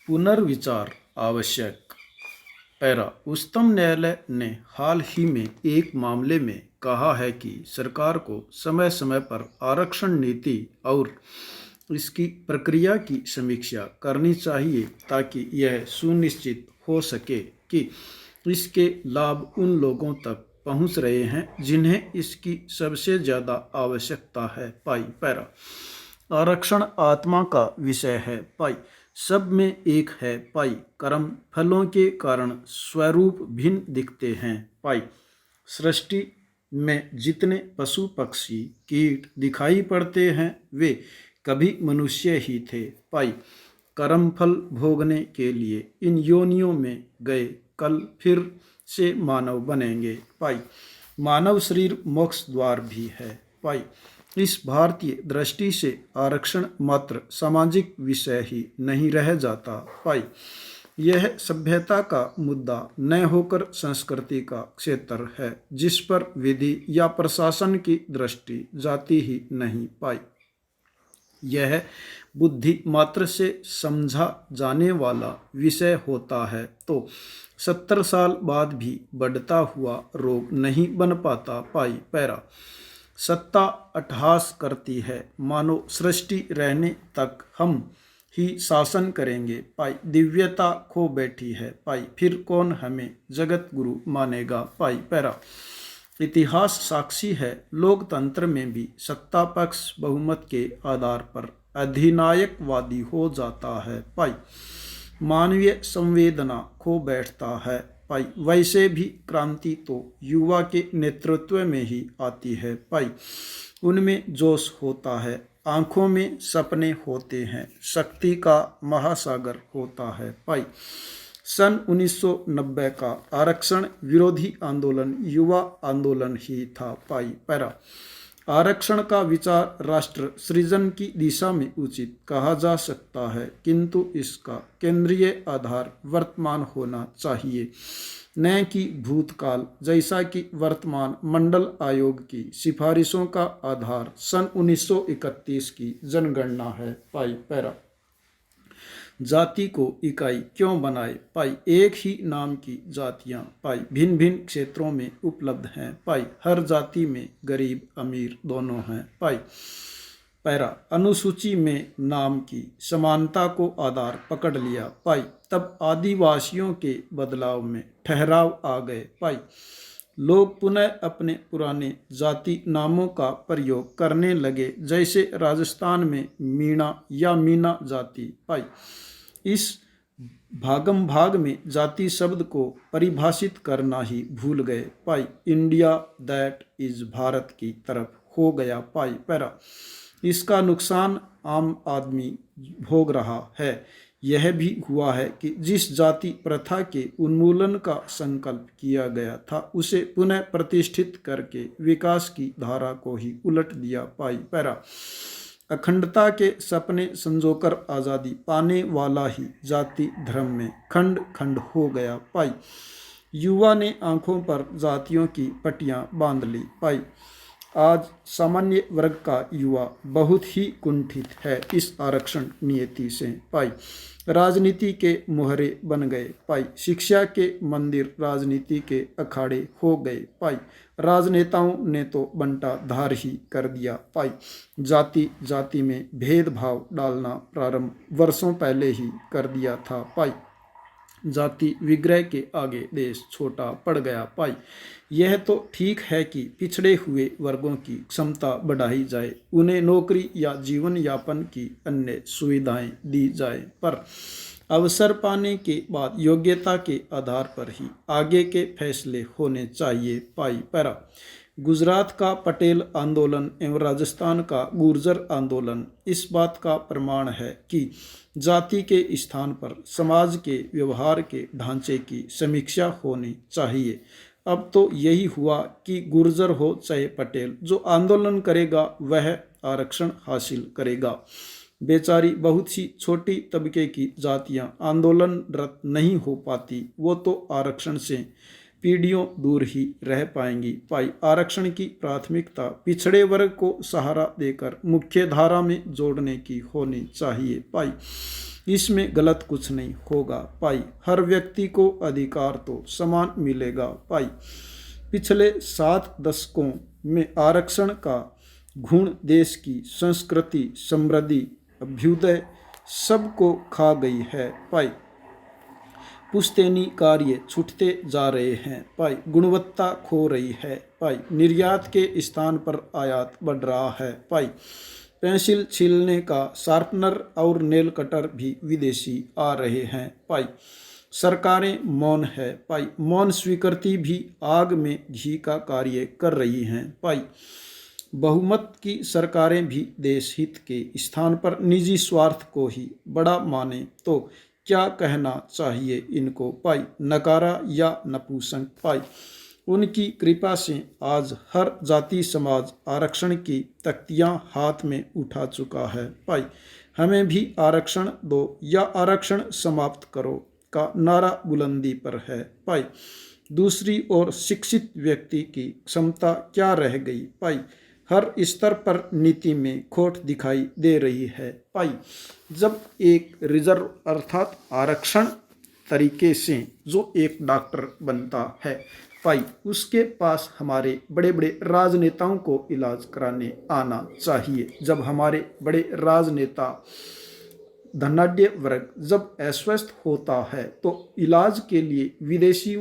पुनर्विचार आवश्यक। पैरा उच्चतम न्यायालय ने हाल ही में एक मामले में कहा है कि सरकार को समय समय पर आरक्षण नीति और इसकी प्रक्रिया की समीक्षा करनी चाहिए ताकि यह सुनिश्चित हो सके कि इसके लाभ उन लोगों तक पहुंच रहे हैं जिन्हें इसकी सबसे ज़्यादा आवश्यकता है। पैरा आरक्षण आत्मा का विषय है। सब में एक है। कर्म फलों के कारण स्वरूप भिन्न दिखते हैं। सृष्टि में जितने पशु पक्षी कीट दिखाई पड़ते हैं वे कभी मनुष्य ही थे। कर्म फल भोगने के लिए इन योनियों में गए, कल फिर से मानव बनेंगे। मानव शरीर मोक्ष द्वार भी है। इस भारतीय दृष्टि से आरक्षण मात्र सामाजिक विषय ही नहीं रह जाता। यह सभ्यता का मुद्दा न होकर संस्कृति का क्षेत्र है जिस पर विधि या प्रशासन की दृष्टि जाती ही नहीं। यह बुद्धि मात्र से समझा जाने वाला विषय होता है तो 70 साल बाद भी बढ़ता हुआ रोग नहीं बन पाता। पैरा सत्ता अट्टहास करती है, मानो सृष्टि रहने तक हम ही शासन करेंगे। दिव्यता खो बैठी है। फिर कौन हमें जगत गुरु मानेगा। पैरा इतिहास साक्षी है, लोकतंत्र में भी सत्ता पक्ष बहुमत के आधार पर अधिनायकवादी हो जाता है। मानवीय संवेदना खो बैठता है। वैसे भी क्रांति तो युवा के नेतृत्व में ही आती है। उनमें जोश होता है, आंखों में सपने होते हैं, शक्ति का महासागर होता है। सन 1990 का आरक्षण विरोधी आंदोलन युवा आंदोलन ही था। पैरा आरक्षण का विचार राष्ट्र सृजन की दिशा में उचित कहा जा सकता है, किंतु इसका केंद्रीय आधार वर्तमान होना चाहिए, न कि भूतकाल, जैसा कि वर्तमान मंडल आयोग की सिफारिशों का आधार सन 1931 की जनगणना है। पैरा जाति को इकाई क्यों बनाए। एक ही नाम की जातियां भिन्न भिन्न क्षेत्रों में उपलब्ध हैं। हर जाति में गरीब अमीर दोनों हैं। पैरा अनुसूची में नाम की समानता को आधार पकड़ लिया। तब आदिवासियों के बदलाव में ठहराव आ गए। लोग पुनः अपने पुराने जाति नामों का प्रयोग करने लगे, जैसे राजस्थान में मीणा या मीना जाति। इस भागम भाग में जाति शब्द को परिभाषित करना ही भूल गए। इंडिया दैट इज भारत की तरफ हो गया। पैरा इसका नुकसान आम आदमी भोग रहा है। यह भी हुआ है कि जिस जाति प्रथा के उन्मूलन का संकल्प किया गया था उसे पुनः प्रतिष्ठित करके विकास की धारा को ही उलट दिया। पैरा अखंडता के सपने संजोकर आज़ादी पाने वाला ही जाति धर्म में खंड खंड हो गया। युवा ने आंखों पर जातियों की पट्टियां बांध ली। आज सामान्य वर्ग का युवा बहुत ही कुंठित है इस आरक्षण नीति से। राजनीति के मोहरे बन गए। शिक्षा के मंदिर राजनीति के अखाड़े हो गए। राजनेताओं ने तो बंटा धार ही कर दिया। जाति जाति में भेदभाव डालना प्रारंभ वर्षों पहले ही कर दिया था। जाति विग्रह के आगे देश छोटा पड़ गया। यह तो ठीक है कि पिछड़े हुए वर्गों की क्षमता बढ़ाई जाए, उन्हें नौकरी या जीवन यापन की अन्य सुविधाएं दी जाए, पर अवसर पाने के बाद योग्यता के आधार पर ही आगे के फैसले होने चाहिए। पैरा गुजरात का पटेल आंदोलन एवं राजस्थान का गुर्जर आंदोलन इस बात का प्रमाण है कि जाति के स्थान पर समाज के व्यवहार के ढांचे की समीक्षा होनी चाहिए। अब तो यही हुआ कि गुर्जर हो चाहे पटेल, जो आंदोलन करेगा वह आरक्षण हासिल करेगा। बेचारी बहुत सी छोटी तबके की जातियां आंदोलनरत नहीं हो पाती, वो तो आरक्षण से पीढ़ियों दूर ही रह पाएंगी। आरक्षण की प्राथमिकता पिछड़े वर्ग को सहारा देकर मुख्य धारा में जोड़ने की होनी चाहिए। इसमें गलत कुछ नहीं होगा भाई। हर व्यक्ति को अधिकार तो समान मिलेगा भाई। पिछले 7 दशकों में आरक्षण का गुण देश की संस्कृति, समृद्धि, अभ्युदय सबको खा गई है भाई। पुश्तैनी कार्य छूटते जा रहे हैं भाई। गुणवत्ता खो रही है भाई। निर्यात के स्थान पर आयात बढ़ रहा है भाई। पेंसिल छीलने का शार्पनर और नेल कटर भी विदेशी आ रहे हैं भाई। सरकारें मौन है भाई। मौन स्वीकृति भी आग में घी का कार्य कर रही हैं भाई। बहुमत की सरकारें भी देश हित के स्थान पर निजी स्वार्थ को ही बड़ा माने तो क्या कहना चाहिए इनको भाई। नकारा या नपुंसक भाई। उनकी कृपा से आज हर जाति समाज आरक्षण की तख्तियां हाथ में उठा चुका है भाई। हमें भी आरक्षण दो या आरक्षण समाप्त करो का नारा बुलंदी पर है भाई। दूसरी ओर शिक्षित व्यक्ति की क्षमता क्या रह गई भाई। हर स्तर पर नीति में खोट दिखाई दे रही है भाई। जब एक रिजर्व अर्थात आरक्षण तरीके से जो एक डॉक्टर बनता है भाई, उसके पास हमारे बड़े बड़े राजनेताओं को इलाज कराने आना चाहिए। जब हमारे बड़े राजनेता धनाढ्य वर्ग जब अस्वस्थ होता है तो इलाज के लिए विदेशी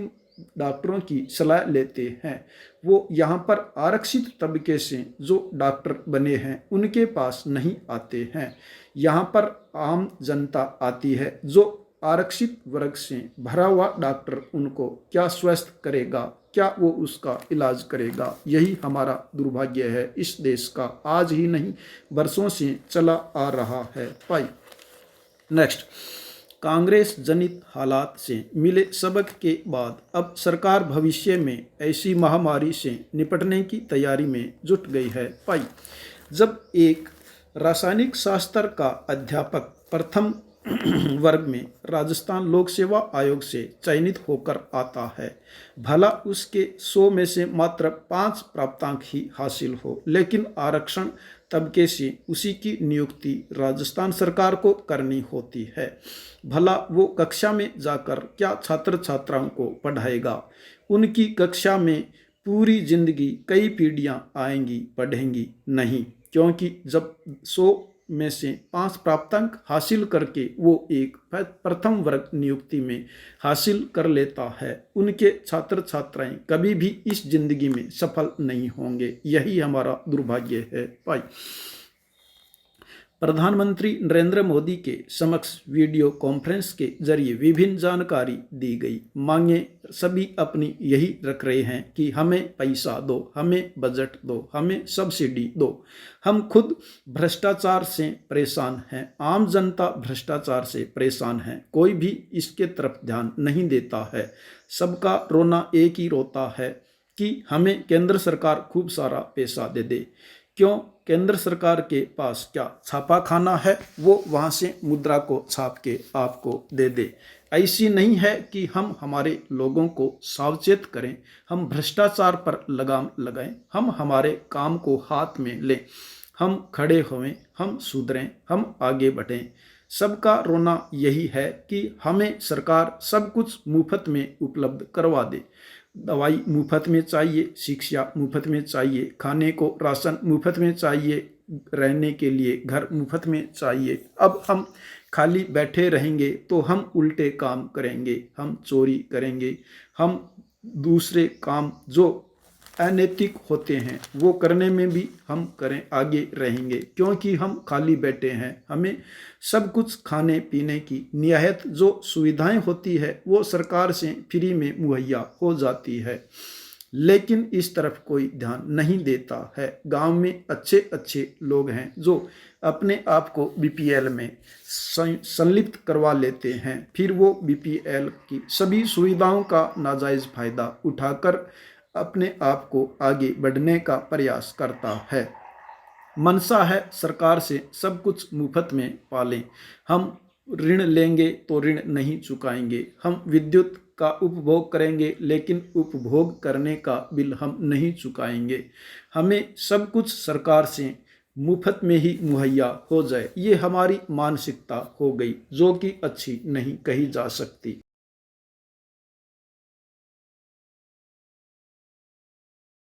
डॉक्टरों की सलाह लेते हैं। वो यहाँ पर आरक्षित तबके से जो डॉक्टर बने हैं उनके पास नहीं आते हैं। यहाँ पर आम जनता आती है। जो आरक्षित वर्ग से भरा हुआ डॉक्टर उनको क्या स्वस्थ करेगा, क्या वो उसका इलाज करेगा। यही हमारा दुर्भाग्य है। इस देश का आज ही नहीं बरसों से चला आ रहा है भाई। नेक्स्ट, कांग्रेस जनित हालात से मिले सबक के बाद अब सरकार भविष्य में ऐसी महामारी से निपटने की तैयारी में जुट गई है भाई। जब एक रासायनिक शास्त्र का अध्यापक प्रथम वर्ग में राजस्थान लोक सेवा आयोग से चयनित होकर आता है, भला उसके 100 में से मात्र 5 प्राप्तांक ही हासिल हो, लेकिन आरक्षण तबके से उसी की नियुक्ति राजस्थान सरकार को करनी होती है। भला वो कक्षा में जाकर क्या छात्र छात्राओं को पढ़ाएगा। उनकी कक्षा में पूरी जिंदगी कई पीढ़ियां आएंगी, पढ़ेंगी नहीं, क्योंकि जब 100 में से 5 प्राप्तांक हासिल करके वो एक प्रथम वर्ग नियुक्ति में हासिल कर लेता है, उनके छात्र छात्राएं कभी भी इस जिंदगी में सफल नहीं होंगे। यही हमारा दुर्भाग्य है भाई। प्रधानमंत्री नरेंद्र मोदी के समक्ष वीडियो कॉन्फ्रेंस के जरिए विभिन्न जानकारी दी गई। मांगे सभी अपनी यही रख रहे हैं कि हमें पैसा दो, हमें बजट दो, हमें सब्सिडी दो। हम खुद भ्रष्टाचार से परेशान हैं। आम जनता भ्रष्टाचार से परेशान है। कोई भी इसके तरफ ध्यान नहीं देता है। सबका रोना एक ही रोता है कि हमें केंद्र सरकार खूब सारा पैसा दे दे। क्यों? केंद्र सरकार के पास क्या छापा खाना है? वो वहाँ से मुद्रा को छाप के आपको दे दे। ऐसी नहीं है कि हम हमारे लोगों को सावचेत करें, हम भ्रष्टाचार पर लगाम लगाएं, हम हमारे काम को हाथ में लें, हम खड़े होवें, हम सुधरें, हम आगे बढ़ें। सबका रोना यही है कि हमें सरकार सब कुछ मुफ्त में उपलब्ध करवा दे। दवाई मुफ्त में चाहिए, शिक्षा मुफ्त में चाहिए, खाने को राशन मुफ्त में चाहिए, रहने के लिए घर मुफ्त में चाहिए। अब हम खाली बैठे रहेंगे तो हम उल्टे काम करेंगे, हम चोरी करेंगे, हम दूसरे काम जो अनैतिक होते हैं वो करने में भी हम आगे रहेंगे, क्योंकि हम खाली बैठे हैं। हमें सब कुछ खाने पीने की निहायत जो सुविधाएं होती है वो सरकार से फ्री में मुहैया हो जाती है, लेकिन इस तरफ कोई ध्यान नहीं देता है। गांव में अच्छे अच्छे लोग हैं जो अपने आप को बीपीएल में संलिप्त करवा लेते हैं, फिर वो बीपीएल की सभी सुविधाओं का नाजायज़ फायदा उठाकर अपने आप को आगे बढ़ने का प्रयास करता है। मनसा है सरकार से सब कुछ मुफ्त में पालें। हम ऋण लेंगे तो ऋण नहीं चुकाएंगे। हम विद्युत का उपभोग करेंगे लेकिन उपभोग करने का बिल हम नहीं चुकाएंगे। हमें सब कुछ सरकार से मुफ्त में ही मुहैया हो जाए, ये हमारी मानसिकता हो गई, जो कि अच्छी नहीं कही जा सकती।